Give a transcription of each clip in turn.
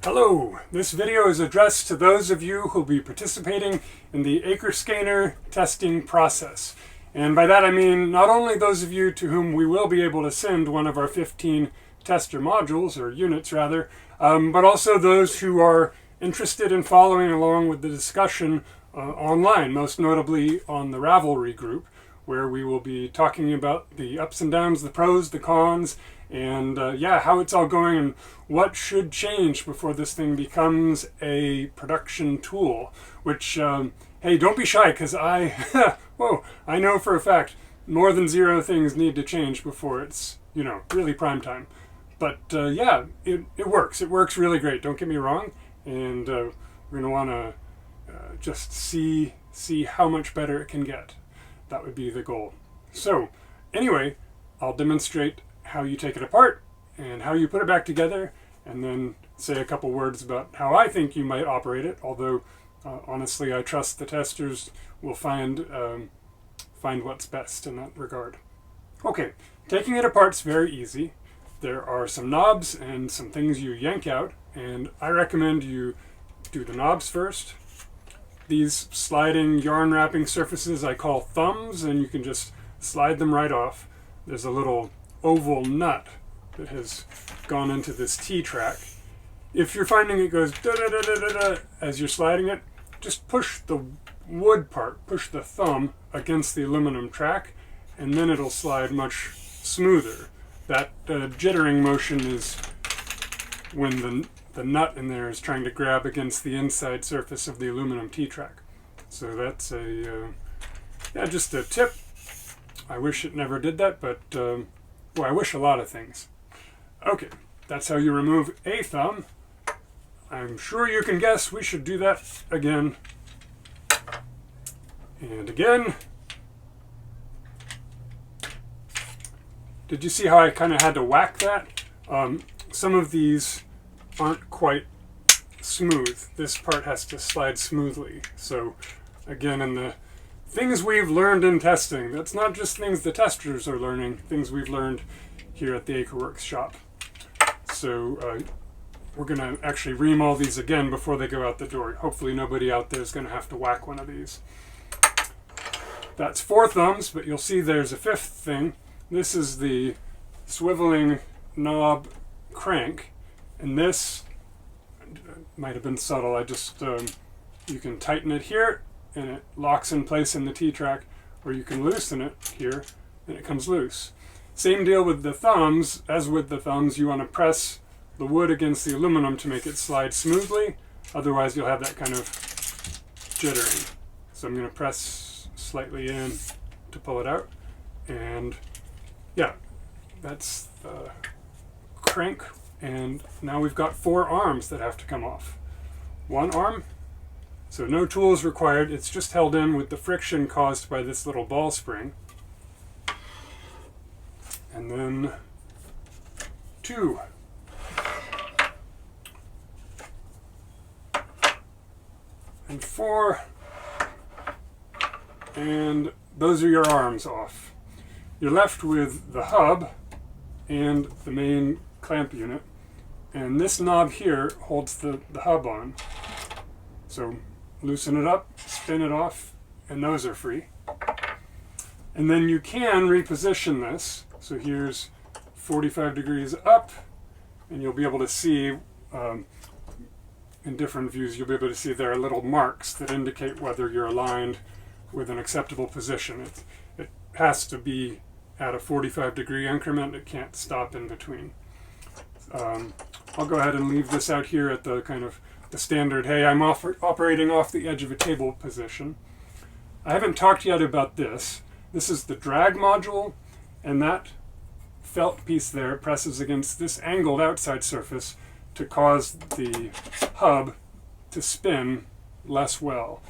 Hello, this video is addressed to those of you who will be participating in the AkerSkeiner testing process. And by that I mean not only those of you to whom we will be able to send one of our 15 tester modules, or units rather, but also those who are interested in following along with the discussion online, most notably on the Ravelry group, where we will be talking about the ups and downs, the pros, the cons, and how it's all going and what should change before this thing becomes a production tool. Which, hey, don't be shy, because I know for a fact more than 0 things need to change before it's, really prime time. But it works. It works really great, don't get me wrong. And we're going to want to just see how much better it can get. That would be the goal. So anyway, I'll demonstrate how you take it apart and how you put it back together, and then say a couple words about how I think you might operate it, although honestly I trust the testers will find what's best in that regard. Okay, taking it apart's very easy. There are some knobs and some things you yank out, and I recommend you do the knobs first. These sliding yarn wrapping surfaces I call thumbs, and you can just slide them right off. There's a little oval nut that has gone into this T-track. If you're finding it goes da-da-da-da-da-da as you're sliding it, just push the wood part, push the thumb against the aluminum track, and then it'll slide much smoother. That jittering motion is when the nut in there is trying to grab against the inside surface of the aluminum T-track. So that's just a tip. I wish it never did that, but I wish a lot of things. Okay, that's how you remove a thumb. I'm sure you can guess we should do that again. And again. Did you see how I kind of had to whack that? Some of these aren't quite smooth. This part has to slide smoothly. So again, in the things we've learned in testing, that's not just things the testers are learning, things we've learned here at the AkerWorks shop. So we're going to actually ream all these again before they go out the door. Hopefully nobody out there is going to have to whack one of these. That's 4 thumbs, but you'll see there's a 5th thing. This is the swiveling knob crank, and this might have been subtle. You can tighten it here and it locks in place in the T-track, or you can loosen it here and it comes loose. Same deal with the thumbs. As with the thumbs, you want to press the wood against the aluminum to make it slide smoothly, otherwise you'll have that kind of jittering. So I'm going to press slightly in to pull it out, and that's the crank. And now we've got 4 arms that have to come off. 1 arm, so no tools required, it's just held in with the friction caused by this little ball spring. And then 2. And 4. And those are your arms off. You're left with the hub and the main clamp unit, and this knob here holds the hub on. So loosen it up, spin it off, and those are free. And then you can reposition this. So here's 45 degrees up, and you'll be able to see in different views, you'll be able to see there are little marks that indicate whether you're aligned with an acceptable position. It has to be at a 45 degree increment. It can't stop in between. I'll go ahead and leave this out here at the kind of the standard, hey, I'm operating off the edge of a table position. I haven't talked yet about this. This is the drag module, and that felt piece there presses against this angled outside surface to cause the hub to spin less well.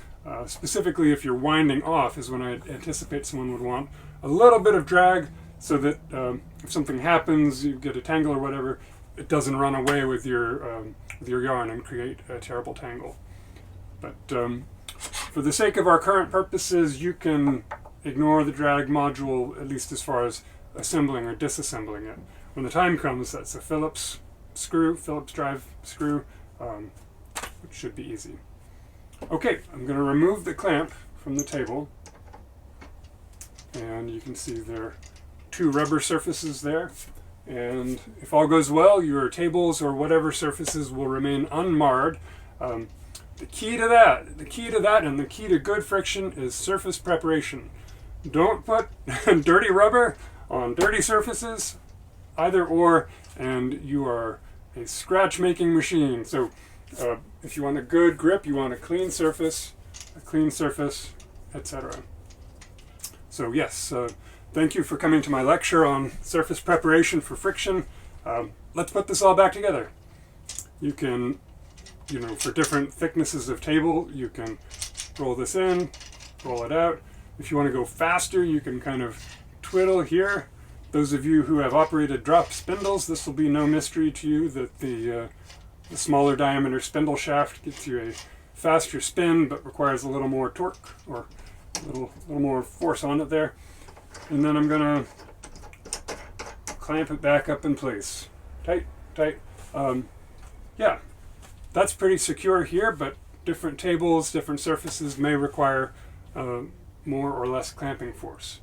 Specifically, if you're winding off is when I anticipate someone would want a little bit of drag, so that if something happens, you get a tangle or whatever, it doesn't run away with your yarn and create a terrible tangle. But for the sake of our current purposes, you can ignore the drag module, at least as far as assembling or disassembling it. When the time comes, that's a Phillips drive screw, which should be easy. Okay, I'm going to remove the clamp from the table, and you can see there are 2 rubber surfaces there, and if all goes well, your tables or whatever surfaces will remain unmarred. The key to that and the key to good friction is surface preparation. Don't put dirty rubber on dirty surfaces, either or, and you are a scratch making machine. So if you want a good grip, you want a clean surface, etc. So yes, thank you for coming to my lecture on surface preparation for friction. Let's put this all back together. You can, for different thicknesses of table, you can roll this in, roll it out. If you want to go faster, you can kind of twiddle here. Those of you who have operated drop spindles, this will be no mystery to you that the smaller diameter spindle shaft gets you a faster spin, but requires a little more torque or a little more force on it there. And then I'm going to clamp it back up in place. Tight, tight. Yeah, that's pretty secure here, but different tables, different surfaces may require more or less clamping force.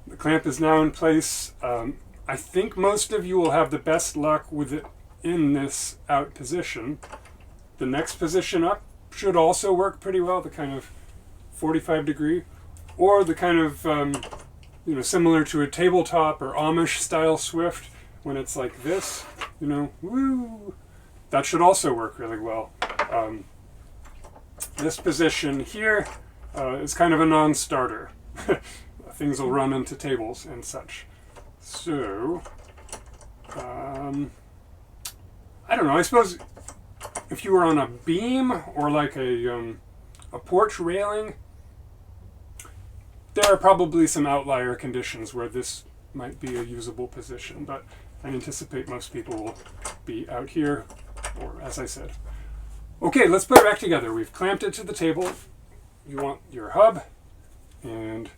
The clamp is now in place. I think most of you will have the best luck with it in this out position. The next position up should also work pretty well, the kind of 45 degree, or the kind of, similar to a tabletop or Amish style Swift, when it's like this, woo! That should also work really well. This position here is kind of a non-starter. Things will run into tables and such. So, I don't know, I suppose if you were on a beam or like a porch railing, there are probably some outlier conditions where this might be a usable position, but I anticipate most people will be out here, or as I said. Okay, let's put it back together. We've clamped it to the table. You want your hub, and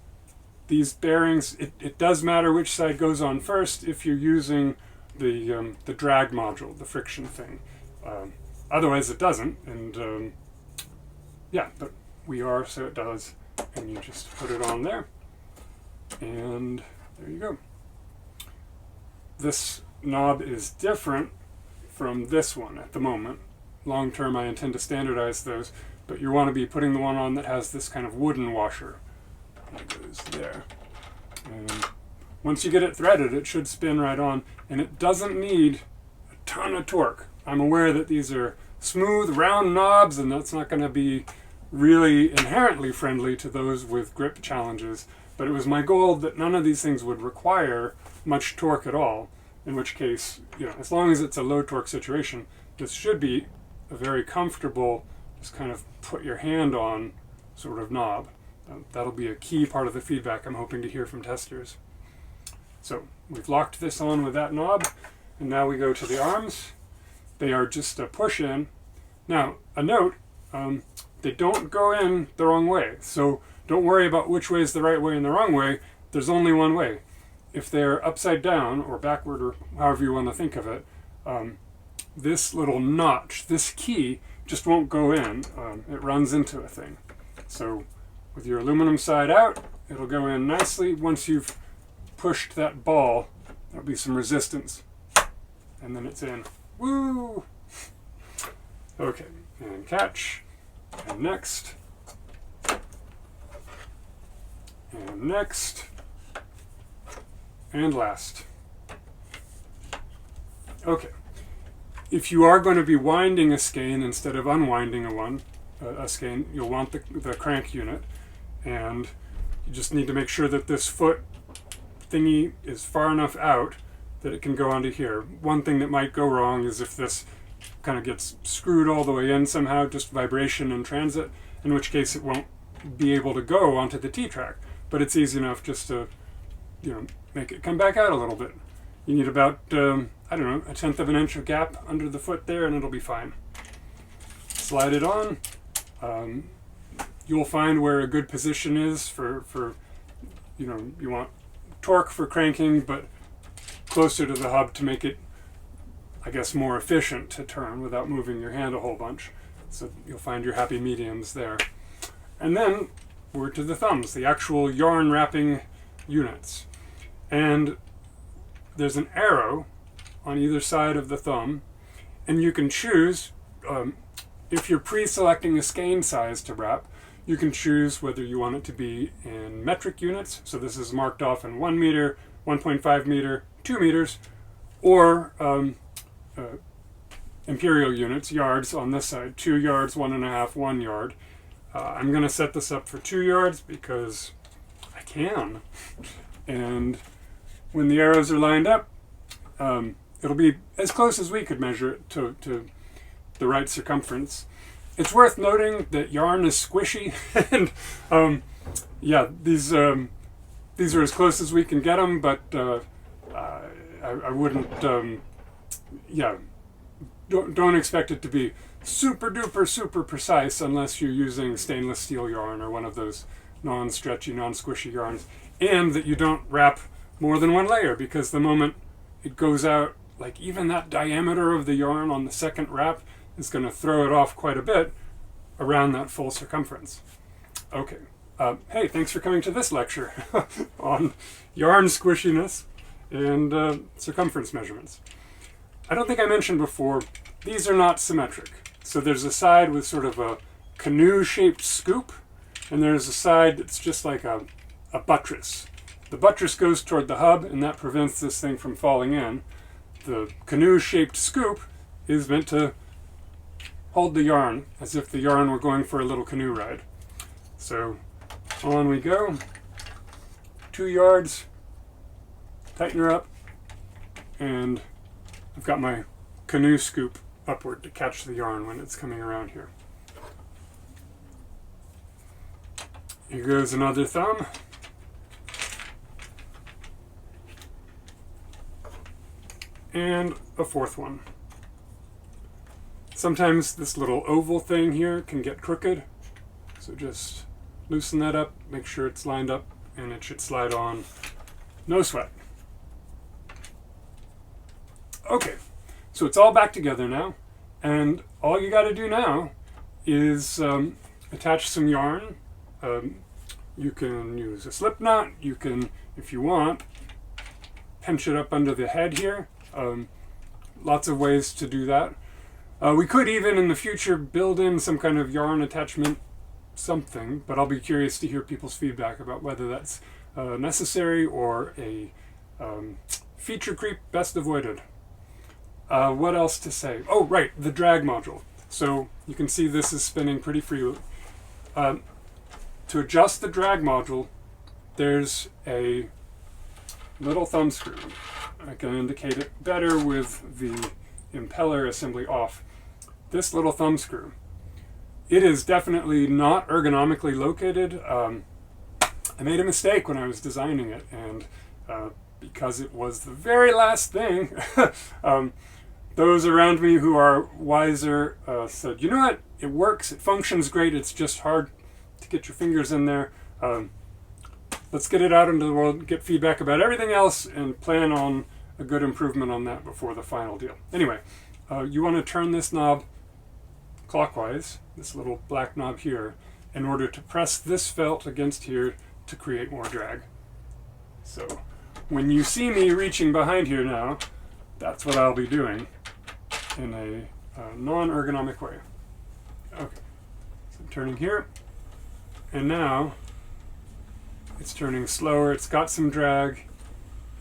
these bearings, it does matter which side goes on first if you're using the drag module, the friction thing. Otherwise it doesn't, and yeah, but we are, so it does. And you just put it on there, and there you go. This knob is different from this one at the moment. Long term, I intend to standardize those, but you want to be putting the one on that has this kind of wooden washer. That goes there. And once you get it threaded, it should spin right on, and it doesn't need a ton of torque. I'm aware that these are smooth, round knobs, and that's not going to be really inherently friendly to those with grip challenges, but it was my goal that none of these things would require much torque at all, in which case, as long as it's a low torque situation, this should be a very comfortable, just kind of put your hand on sort of knob. That'll be a key part of the feedback I'm hoping to hear from testers. So we've locked this on with that knob, and now we go to the arms. They are just a push in. Now, a note, they don't go in the wrong way. So don't worry about which way is the right way and the wrong way. There's only one way. If they're upside down or backward or however you want to think of it, this little notch, this key, just won't go in. It runs into a thing. So with your aluminum side out, it'll go in nicely. Once you've pushed that ball, there'll be some resistance, and then it's in. Woo! Okay, and catch. And next, and next, and last. Okay, if you are going to be winding a skein instead of unwinding a skein, you'll want the crank unit, and you just need to make sure that this foot thingy is far enough out that it can go onto here. One thing that might go wrong is if this kind of gets screwed all the way in somehow, just vibration in transit, in which case it won't be able to go onto the T-track. But it's easy enough just to, make it come back out a little bit. You need about, a 1/10 of an inch of gap under the foot there, and it'll be fine. Slide it on. You'll find where a good position is for you want torque for cranking, but closer to the hub to make it, I guess, more efficient to turn without moving your hand a whole bunch. So you'll find your happy mediums there. And then we're to the thumbs, the actual yarn wrapping units. And there's an arrow on either side of the thumb, and you can choose, if you're pre-selecting a skein size to wrap, you can choose whether you want it to be in metric units, so this is marked off in 1 meter, 1.5 meter, 2 meters, or imperial units, yards on this side, 2 yards, 1.5, 1 yard. I'm going to set this up for 2 yards because I can. And when the arrows are lined up, it'll be as close as we could measure it to the right circumference. It's worth noting that yarn is squishy, and yeah, these are as close as we can get them, but I wouldn't, yeah, don't expect it to be super duper super precise unless you're using stainless steel yarn or one of those non-stretchy, non-squishy yarns, and that you don't wrap more than 1 layer, because the moment it goes out, like even that diameter of the yarn on the second wrap is going to throw it off quite a bit around that full circumference. Okay, hey, thanks for coming to this lecture on yarn squishiness and circumference measurements. I don't think I mentioned before, these are not symmetric. So there's a side with sort of a canoe-shaped scoop, and there's a side that's just like a buttress. The buttress goes toward the hub, and that prevents this thing from falling in. The canoe-shaped scoop is meant to hold the yarn, as if the yarn were going for a little canoe ride. So on we go. 2 yards, tighten her up, and I've got my canoe scoop upward to catch the yarn when it's coming around here. Here goes another thumb. And a 4th one. Sometimes this little oval thing here can get crooked, so just loosen that up, make sure it's lined up, and it should slide on. No sweat. Okay, so it's all back together now, and all you got to do now is attach some yarn. You can use a slip knot. You can, if you want, pinch it up under the head here. Lots of ways to do that. We could even in the future build in some kind of yarn attachment something, but I'll be curious to hear people's feedback about whether that's necessary or a feature creep best avoided. What else to say? Oh, right, the drag module. So you can see this is spinning pretty freely. To adjust the drag module, there's a little thumb screw. I can indicate it better with the impeller assembly off. This little thumb screw. It is definitely not ergonomically located. I made a mistake when I was designing it, and because it was the very last thing, those around me who are wiser said, you know what, it works, it functions great, it's just hard to get your fingers in there. Let's get it out into the world, get feedback about everything else, and plan on a good improvement on that before the final deal. Anyway, you want to turn this knob clockwise, this little black knob here, in order to press this felt against here to create more drag. So when you see me reaching behind here now, that's what I'll be doing in a non-ergonomic way. Okay, so I'm turning here, and now it's turning slower, it's got some drag,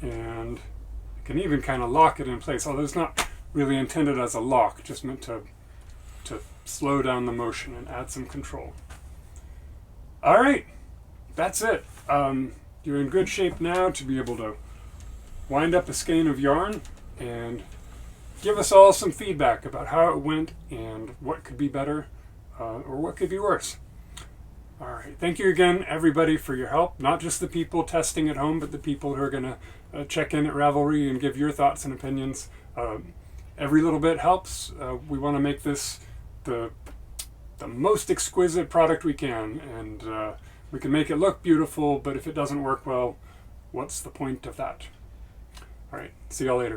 and I can even kind of lock it in place, although it's not really intended as a lock, just meant to slow down the motion and add some control. All right, that's it. You're in good shape now to be able to wind up a skein of yarn and give us all some feedback about how it went and what could be better or what could be worse. All right, thank you again, everybody, for your help. Not just the people testing at home, but the people who are going to check in at Ravelry and give your thoughts and opinions. Every little bit helps. We want to make this the most exquisite product we can, and we can make it look beautiful, but if it doesn't work well, what's the point of that? All right, see y'all later.